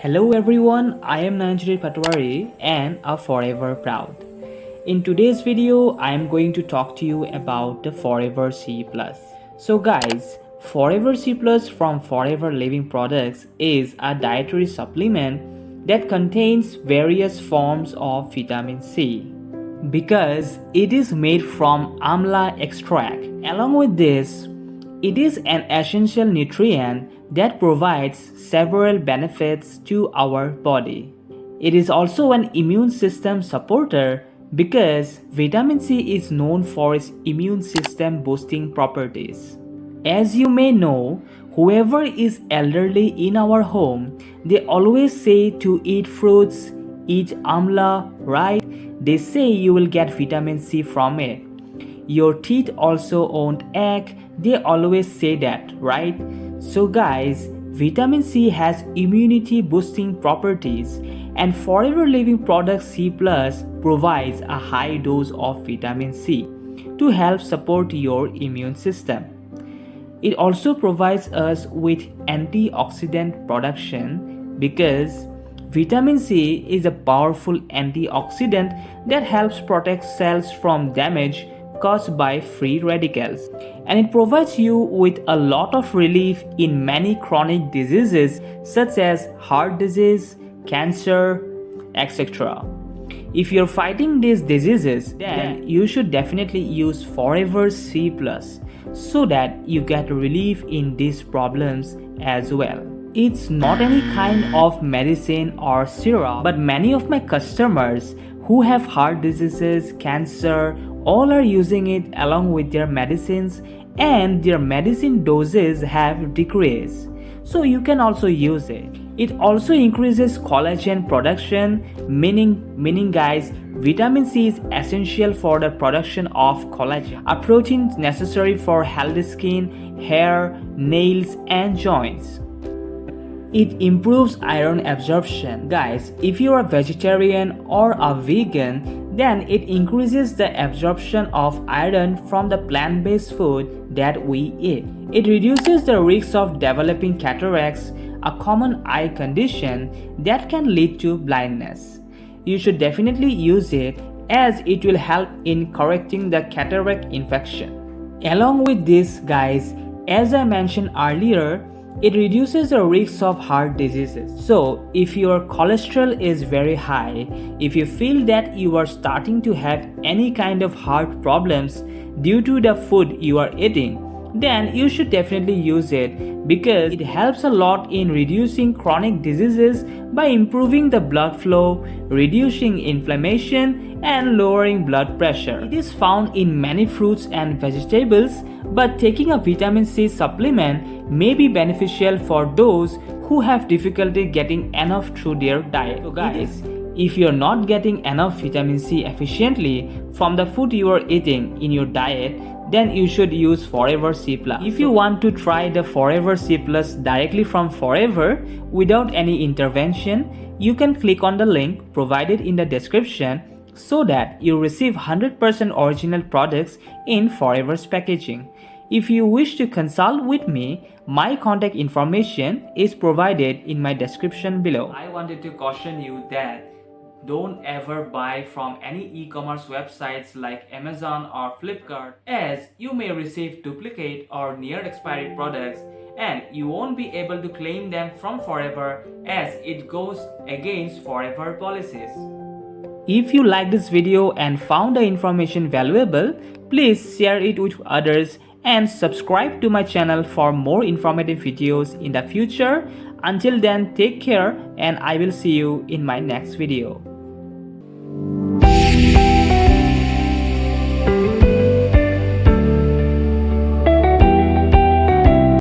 Hello everyone, I am Nayan Jyoti Patowary and are forever proud. In today's video, I am going to talk to you about the Forever C+. So guys, Forever C+ from Forever Living Products is a dietary supplement that contains various forms of vitamin C because it is made from amla extract. Along with this, it is an essential nutrient that provides several benefits to our body. It is also an immune system supporter because vitamin C is known for its immune system boosting properties. As you may know, whoever is elderly in our home, they always say to eat fruits, eat amla, right? They say you will get vitamin C from it. Your teeth also won't ache, they always say that, right? So guys, vitamin C has immunity boosting properties and Forever Living Products C+ provides a high dose of vitamin C to help support your immune system. It also provides us with antioxidant production because vitamin C is a powerful antioxidant that helps protect cells from damage caused by free radicals, and it provides you with a lot of relief in many chronic diseases such as heart disease, cancer, etc. If you're fighting these diseases, then you should definitely use Forever C+ so that you get relief in these problems as well. It's not any kind of medicine or syrup, but many of my customers who have heart diseases, cancer, all are using it along with their medicines and their medicine doses have decreased. So you can also use it. It also increases collagen production, meaning guys, vitamin C is essential for the production of collagen, a protein necessary for healthy skin, hair, nails and joints. It improves iron absorption. Guys, if you are a vegetarian or a vegan, then it increases the absorption of iron from the plant-based food that we eat. It reduces the risk of developing cataracts, a common eye condition that can lead to blindness. You should definitely use it as it will help in correcting the cataract infection. Along with this, guys, as I mentioned earlier, it reduces the risk of heart diseases. So, if your cholesterol is very high, if you feel that you are starting to have any kind of heart problems due to the food you are eating, then you should definitely use it because it helps a lot in reducing chronic diseases by improving the blood flow, reducing inflammation, and lowering blood pressure. It is found in many fruits and vegetables, but taking a vitamin C supplement may be beneficial for those who have difficulty getting enough through their diet. So guys, if you're not getting enough vitamin C efficiently from the food you are eating in your diet, then you should use Forever C+. If you want to try the Forever C+ directly from Forever without any intervention, you can click on the link provided in the description so that you receive 100% original products in Forever's packaging. If you wish to consult with me, my contact information is provided in my description below. I wanted to caution you that don't ever buy from any e-commerce websites like Amazon or Flipkart, as you may receive duplicate or near expiry products and you won't be able to claim them from Forever as it goes against Forever policies. If you like this video and found the information valuable, please share it with others and subscribe to my channel for more informative videos in the future. Until then, take care and I will see you in my next video.